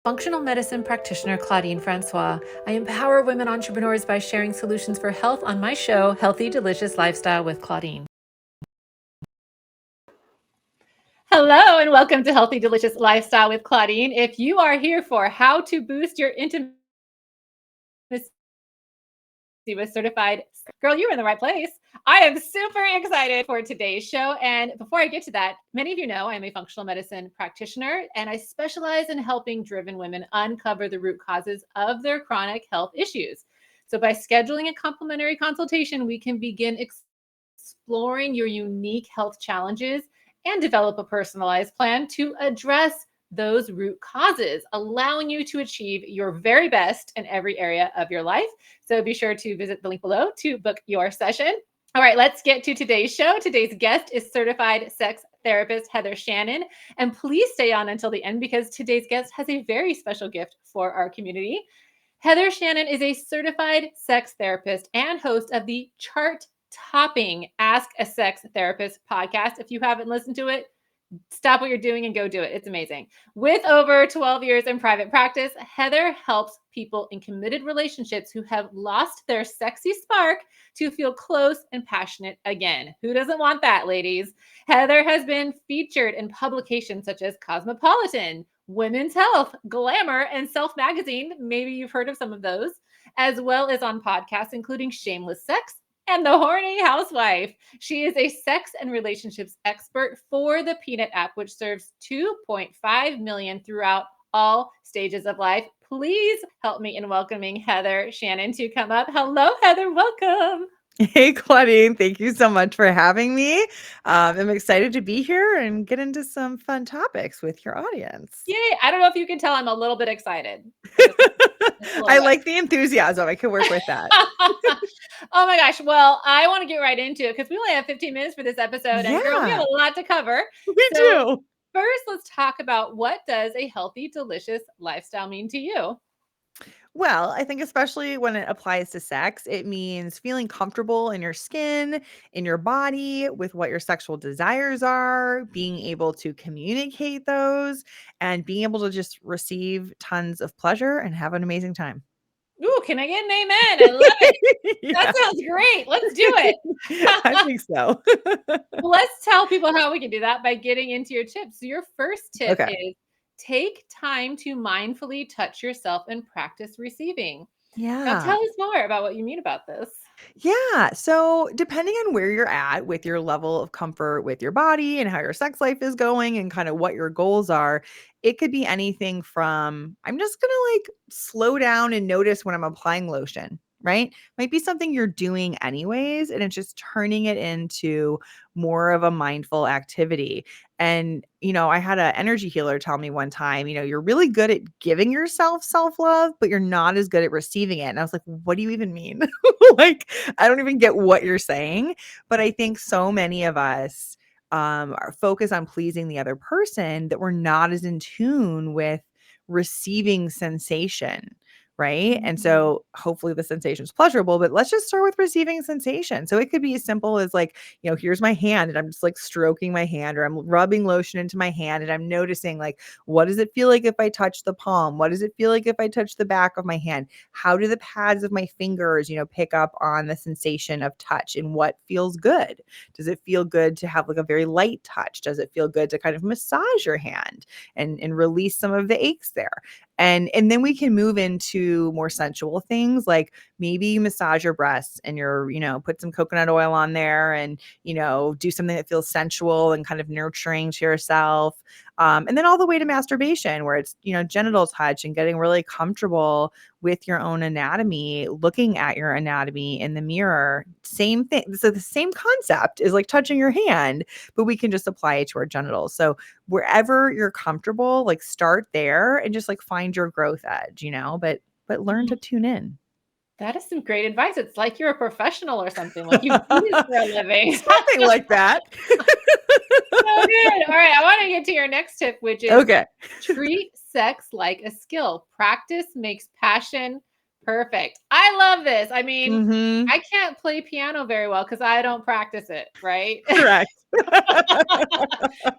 functional medicine practitioner Claudine Francois. I empower women entrepreneurs by sharing solutions for health on my show, Healthy Delicious Lifestyle with Claudine. Hello, and welcome to Healthy Delicious Lifestyle with Claudine. If you are here for how to boost your intimacy with certified, girl, you're in the right place. I am super excited for today's show. And before I get to that, many of you know I'm a functional medicine practitioner, and I specialize in helping driven women uncover the root causes of their chronic health issues. So by scheduling a complimentary consultation, we can begin exploring your unique health challenges and develop a personalized plan to address those root causes, allowing you to achieve your very best in every area of your life. So be sure to visit the link below to book your session. All right, let's get to today's show. Today's guest is certified sex therapist Heather Shannon. And please stay on until the end because today's guest has a very special gift for our community. Heather Shannon is a certified sex therapist and host of the chart-topping Ask a Sex Therapist podcast. If you haven't listened to it, stop what you're doing and go do it. It's amazing. With over 12 years in private practice, Heather helps people in committed relationships who have lost their sexy spark to feel close and passionate again. Who doesn't want that, ladies? Heather has been featured in publications such as Cosmopolitan, Women's Health, Glamour, and Self Magazine. Maybe you've heard of some of those, as well as on podcasts, including Shameless Sex and The Horny Housewife. She is a sex and relationships expert for the Peanut app, which serves 2.5 million throughout all stages of life. Please help me in welcoming Heather Shannon to come up. Hello, Heather. Welcome. Hey, Claudine. Thank you so much for having me. I'm excited to be here and get into some fun topics with your audience. Yay. I don't know if you can tell I'm a little bit excited. I like the enthusiasm. I can work with that. Oh my gosh. Well, I want to get right into it because we only have 15 minutes for this episode. And girl, we have a lot to cover. We do. First, let's talk about what does a healthy, delicious lifestyle mean to you? Well, I think especially when it applies to sex, it means feeling comfortable in your skin, in your body, with what your sexual desires are, being able to communicate those, and being able to just receive tons of pleasure and have an amazing time. Ooh, can I get an amen? I love it. Yeah. That sounds great. Let's do it. I think so. Well, let's tell people how we can do that by getting into your tips. So your first tip Okay. is take time to mindfully touch yourself and practice receiving. Now Yeah. tell us more about what you mean about this. Yeah. So, depending on where you're at with your level of comfort with your body and how your sex life is going and kind of what your goals are, it could be anything from I'm just going to like slow down and notice when I'm applying lotion, right? Might be something you're doing anyways, and it's just turning it into more of a mindful activity. And, I had an energy healer tell me one time, you're really good at giving yourself self love, but you're not as good at receiving it. And I was like, what do you even mean? Like, I don't even get what you're saying. But I think so many of us are focused on pleasing the other person that we're not as in tune with receiving sensation. Right. And Mhm. so hopefully the sensation is pleasurable, but let's just start with receiving sensation. So it could be as simple as like, here's my hand and I'm just like stroking my hand or I'm rubbing lotion into my hand and I'm noticing like, what does it feel like if I touch the palm? What does it feel like if I touch the back of my hand? How do the pads of my fingers, pick up on the sensation of touch and what feels good? Does it feel good to have like a very light touch? Does it feel good to kind of massage your hand and release some of the aches there? And then we can move into more sensual things like maybe you massage your breasts and you're, put some coconut oil on there and, do something that feels sensual and kind of nurturing to yourself. And then all the way to masturbation where it's, genital touch and getting really comfortable with your own anatomy, looking at your anatomy in the mirror. Same thing. So the same concept is like touching your hand, but we can just apply it to our genitals. So wherever you're comfortable, like start there and just like find your growth edge, but learn to tune in. That is some great advice. It's like you're a professional or something, like you do this for a living. Something like that. So good. All right, I want to get to your next tip, which is Okay. treat sex like a skill. Practice makes passion Perfect. I love this. I mean, Mhm. I can't play piano very well because I don't practice it, right? Correct.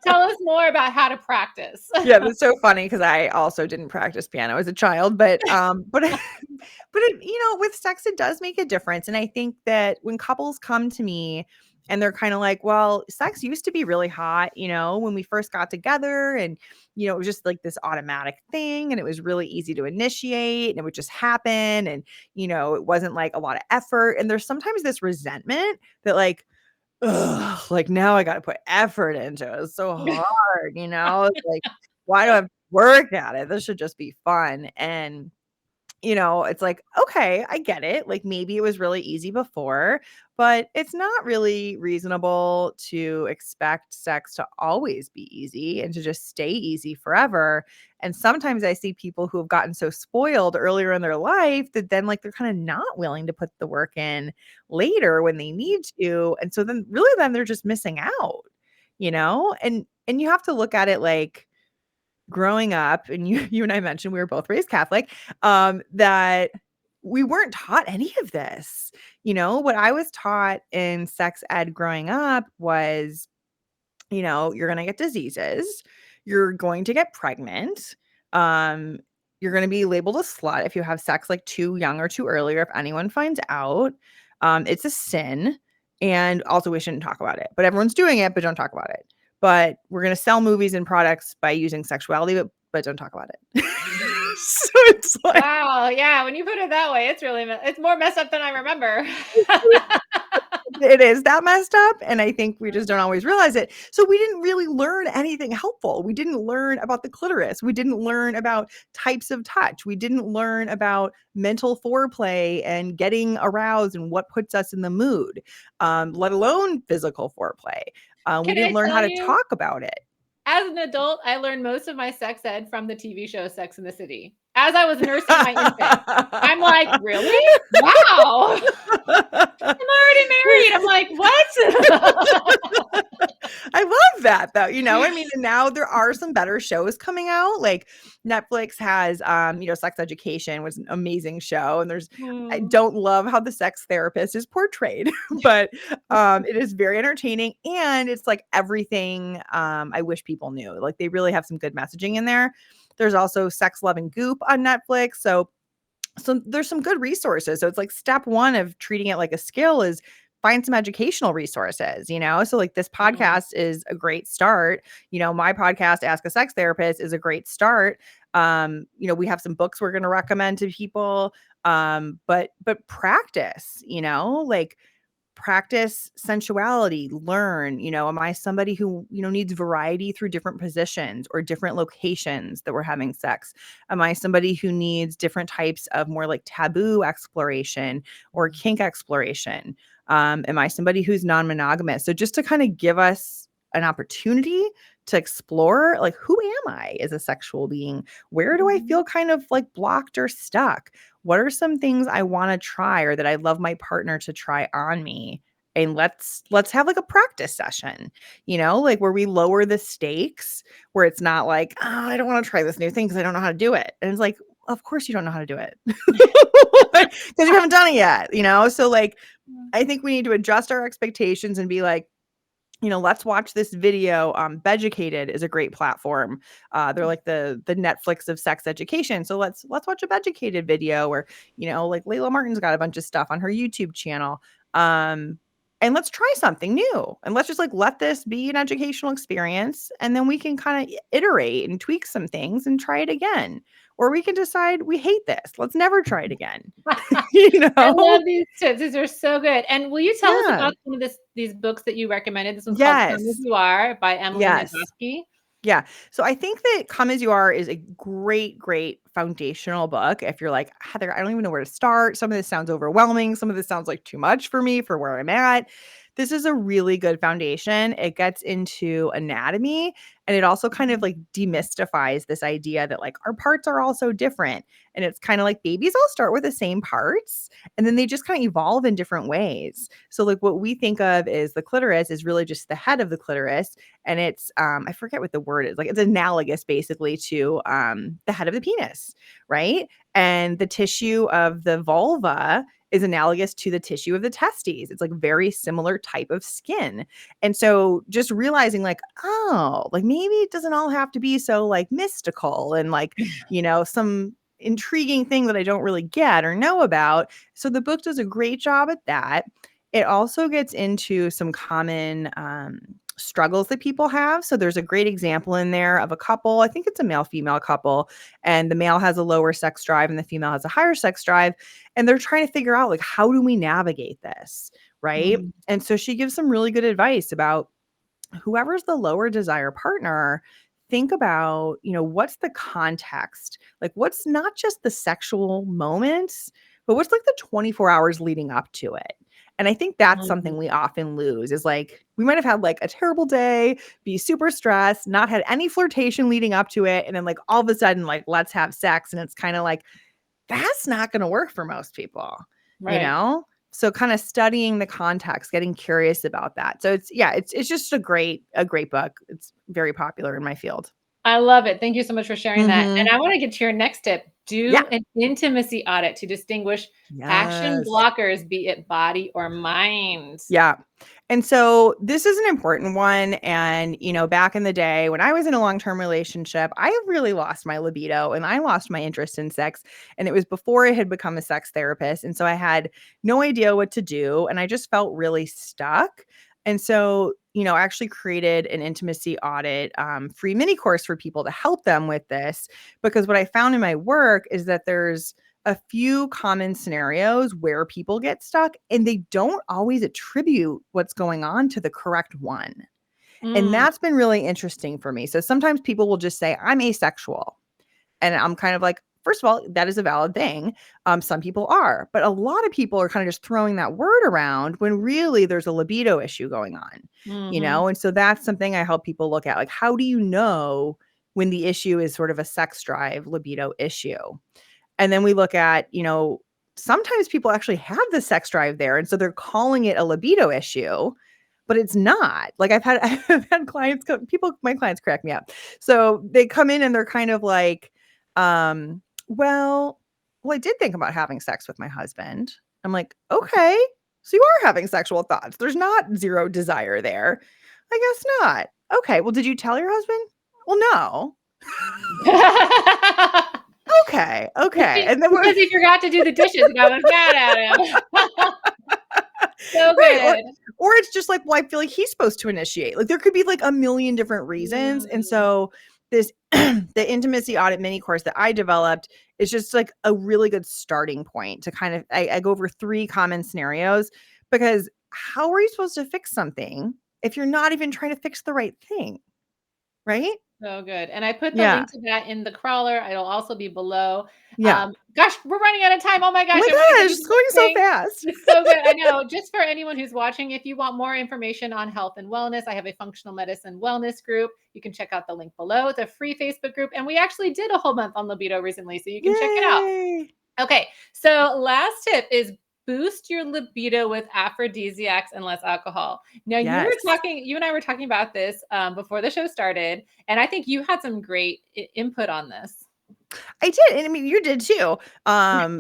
Tell us more about how to practice. Yeah, that's so funny because I also didn't practice piano as a child, but but it, with sex, it does make a difference. And I think that when couples come to me and they're kind of like, well, sex used to be really hot, when we first got together, and it was just like this automatic thing, and it was really easy to initiate, and it would just happen, and it wasn't like a lot of effort. And there's sometimes this resentment that like, ugh, like now I got to put effort into it. It's so hard, It's like, why do I have to work at it? This should just be fun. And it's like, okay, I get it. Like maybe it was really easy before, but it's not really reasonable to expect sex to always be easy and to just stay easy forever. And sometimes I see people who have gotten so spoiled earlier in their life that then like they're kind of not willing to put the work in later when they need to. And so then they're just missing out, And you have to look at it like, growing up, and you and I mentioned we were both raised Catholic, that we weren't taught any of this. What I was taught in sex ed growing up was, you're going to get diseases, you're going to get pregnant, um, you're going to be labeled a slut if you have sex like too young or too early, or if anyone finds out, it's a sin. And also, we shouldn't talk about it, but everyone's doing it, but don't talk about it. But we're going to sell movies and products by using sexuality, but don't talk about it. So it's like, Wow. Yeah. When you put it that way, it's more messed up than I remember. it is that messed up, and I think we just don't always realize it. So we didn't really learn anything helpful. We didn't learn about the clitoris. We didn't learn about types of touch. We didn't learn about mental foreplay and getting aroused and what puts us in the mood, let alone physical foreplay. We Can didn't I learn how tell to you? talk about it. As an adult, I learned most of my sex ed from the TV show Sex and the City. As I was nursing my infant, I'm like, really? Wow. I'm already married. I'm like, what? I love that though. I mean, and now there are some better shows coming out. Like Netflix has Sex Education was an amazing show. And I Hmm. don't love how the sex therapist is portrayed, but it is very entertaining, and it's like everything I wish people knew. Like they really have some good messaging in there. There's also Sex, Love, and Goop on Netflix. So there's some good resources. So it's like step one of treating it like a skill is find some educational resources, So like this Mhm. podcast is a great start. My podcast, Ask a Sex Therapist, is a great start. We have some books we're going to recommend to people. But practice, like practice sensuality, learn, am I somebody who, needs variety through different positions or different locations that we're having sex? Am I somebody who needs different types of more like taboo exploration or kink exploration? Am I somebody who's non-monogamous? So just to kind of give us an opportunity to explore, like, who am I as a sexual being? Where do I Mhm. feel kind of like blocked or stuck? What are some things I want to try or that I love my partner to try on me? And let's have like a practice session, like where we lower the stakes, where it's not like, oh, I don't want to try this new thing because I don't know how to do it. And it's like, of course you don't know how to do it. Because you haven't done it yet, So like I think we need to adjust our expectations and be like, let's watch this video. Beducated is a great platform. They're like the Netflix of sex education. So let's watch a Beducated video, or like Layla Martin's got a bunch of stuff on her YouTube channel. And let's try something new, and let's just like let this be an educational experience, and then we can kind of iterate and tweak some things and try it again, or we can decide we hate this. Let's never try it again. you I know? love these tips. These are so good. And will you tell us Yeah. about some of these books that you recommended? This one's called Come As Yes. You Are by Emily Yes. Nagoski. Yeah. So I think that Come As You Are is a great, great foundational book. If you're like, Heather, I don't even know where to start. Some of this sounds overwhelming. Some of this sounds like too much for me for where I'm at. This is a really good foundation. It gets into anatomy, and it also kind of like demystifies this idea that like our parts are all so different. And it's kind of like babies all start with the same parts, and then they just kind of evolve in different ways. So like what we think of is the clitoris is really just the head of the clitoris, and it's I forget what the word is, like it's analogous basically to the head of the penis, right? And the tissue of the vulva is analogous to the tissue of the testes. It's like very similar type of skin. And so just realizing like, oh, like maybe it doesn't all have to be so like mystical and like, some intriguing thing that I don't really get or know about. So the book does a great job at that. It also gets into some common struggles that people have. So there's a great example in there of a couple. I think it's a male female couple, and the male has a lower sex drive and the female has a higher sex drive. And they're trying to figure out like, how do we navigate this? Right. Mm. And so she gives some really good advice about whoever's the lower desire partner. Think about, what's the context? Like, what's not just the sexual moments, but what's like the 24 hours leading up to it? And I think that's something Mhm. we often lose is like, we might have had like a terrible day, be super stressed, not had any flirtation leading up to it. And then like all of a sudden, like, let's have sex. And it's kind of like, that's not going to work for most people, you Right. know? So kind of studying the context, getting curious about that. So it's just a great book. It's very popular in my field. I love it. Thank you so much for sharing that. And Mhm. I want to get to your next tip. Yeah. Do an intimacy audit to distinguish action Yes. blockers, be it body or mind. Yeah. And so this is an important one. And, back in the day when I was in a long term relationship, I really lost my libido and I lost my interest in sex. And it was before I had become a sex therapist. And so I had no idea what to do. And I just felt really stuck. And so, I actually created an intimacy audit free mini course for people to help them with this. Because what I found in my work is that there's a few common scenarios where people get stuck and they don't always attribute what's going on to the correct one. And Mm, that's been really interesting for me. So sometimes people will just say, I'm asexual. And I'm kind of like, first of all, that is a valid thing. Some people are, but a lot of people are kind of just throwing that word around when really there's a libido issue going on. mhm. And so that's something I help people look at. Like, how do you know when the issue is sort of a sex drive libido issue? And then we look at, sometimes people actually have the sex drive there. And so they're calling it a libido issue, but it's not. Like I've had clients my clients crack me up. So they come in and they're kind of like, um, well, I did think about having sex with my husband. I'm like, okay, so you are having sexual thoughts. There's not zero desire there. I guess not. Okay. Well, did you tell your husband? Well, no. Okay. Okay. And then we're Because he forgot to do the dishes and I was mad at him. So right, or good. it's just like, well, I feel like he's supposed to initiate. Like there could be like a million different reasons. And Mm. so this the intimacy audit mini course that I developed is just like a really good starting point to kind of I go over 3 common scenarios because how are you supposed to fix something if you're not even trying to fix the right thing? Right? So good. And I put the Yeah. link to that in the crawler. It'll also be below. Yeah. Gosh, we're running out of time. Oh my Oh gosh, my I want to get gosh, you it's the going so thing. fast. It's so good. I know. Just for anyone who's watching, if you want more information on health and wellness, I have a functional medicine wellness group. You can check out the link below. It's a free Facebook group. And we actually did a whole month on libido recently, so you can check it out. Yay. Okay, so last tip is boost your libido with aphrodisiacs and less alcohol. Now, Yes. you and I were talking about this before the show started, and I think you had some great input on this. I did, and I mean, you did too.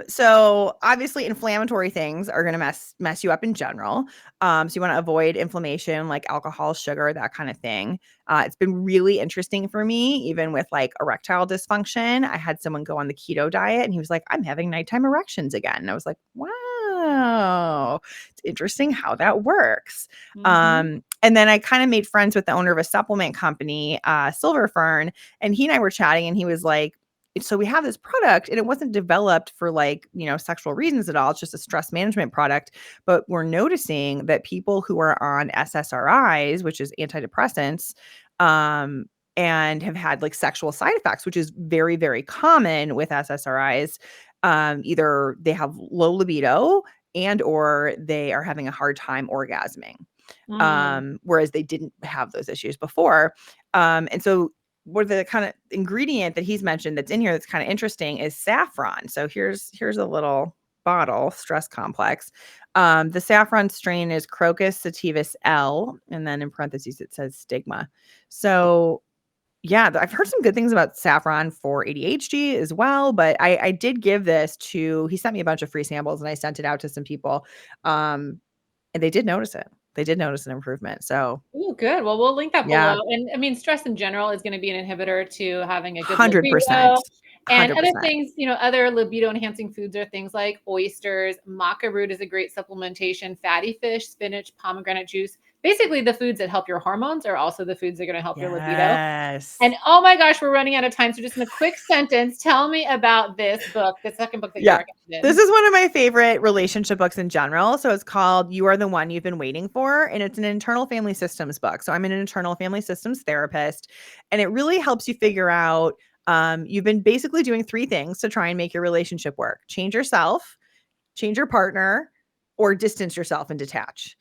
So obviously, inflammatory things are going to mess you up in general. So you want to avoid inflammation, like alcohol, sugar, that kind of thing. It's been really interesting for me, even with like erectile dysfunction. I had someone go on the keto diet, and he was like, "I'm having nighttime erections again." And I was like, "Wow, it's interesting how that works." Hmm. And then I kind of made friends with the owner of a supplement company, Silver Fern, and he and I were chatting, and he was like, so we have this product and it wasn't developed for like, sexual reasons at all. It's just a stress management product. But we're noticing that people who are on SSRIs, which is antidepressants, um, and have had like sexual side effects, which is very, very common with SSRIs. Either they have low libido and or they are having a hard time orgasming. Mm. Whereas they didn't have those issues before. And so what the kind of ingredient that he's mentioned that's in here that's kind of interesting is saffron. So here's a little bottle, stress complex. The saffron strain is Crocus sativus L, and then in parentheses it says stigma. So Yeah, I've heard some good things about saffron for ADHD as well, but I did give this to he sent me a bunch of free samples and I sent it out to some people. And they did notice it. They did notice an improvement. So, Ooh, good. Well, we'll link that yeah, below. And I mean, stress in general is going to be an inhibitor to having a good 100%. libido. And other 100%. things, other libido enhancing foods are things like oysters. Maca root is a great supplementation. Fatty fish, spinach, pomegranate juice. Basically, the foods that help your hormones are also the foods that are going to help your libido. Yes. And oh my gosh, we're running out of time. So just in a quick sentence, tell me about this book, the second book that you Yeah. This recommended. is one of my favorite relationship books in general. So it's called You Are the One You've Been Waiting For. And it's an internal family systems book. So I'm an internal family systems therapist. And it really helps you figure out you've been basically doing three things to try and make your relationship work: change yourself, change your partner, or distance yourself and detach.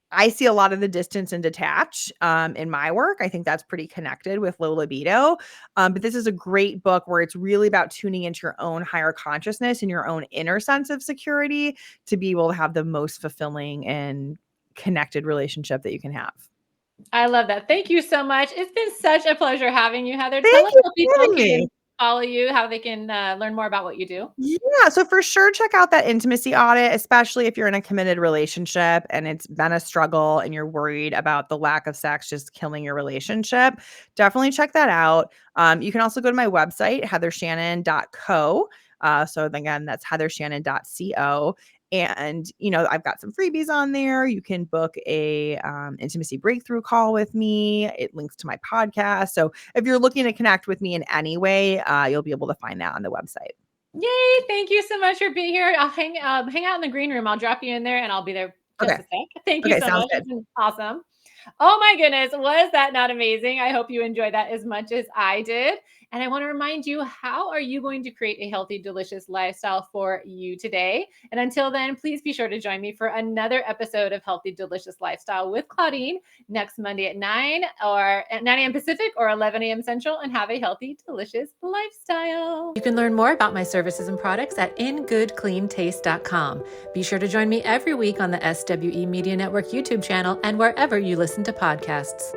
I see a lot of the distance and detach in my work. I think that's pretty connected with low libido. But this is a great book where it's really about tuning into your own higher consciousness and your own inner sense of security to be able to have the most fulfilling and connected relationship that you can have. I love that. Thank you so much. It's been such a pleasure having you, Heather. Tell Thank us you how for people having me. can follow you, how they can learn more about what you do. Yeah, so for sure, check out that intimacy audit, especially if you're in a committed relationship and it's been a struggle and you're worried about the lack of sex just killing your relationship. Definitely check that out. You can also go to my website, heathershannon.co. So again, that's heathershannon.co. And I've got some freebies on there. You can book a intimacy breakthrough call with me. It links to my podcast. So if you're looking to connect with me in any way, you'll be able to find that on the website. Yay! Thank you so much for being here. I'll hang out in the green room. I'll drop you in there and I'll be there just Okay. a sec. Thank you Okay, so sounds much. good. It's been awesome. Oh my goodness, was that not amazing? I hope you enjoyed that as much as I did. And I want to remind you, how are you going to create a healthy, delicious lifestyle for you today? And until then, please be sure to join me for another episode of Healthy, Delicious Lifestyle with Claudine next Monday at 9 or at 9 a.m. Pacific or 11 a.m. Central, and have a healthy, delicious lifestyle. You can learn more about my services and products at ingoodcleantaste.com. Be sure to join me every week on the SWE Media Network YouTube channel and wherever you listen to podcasts.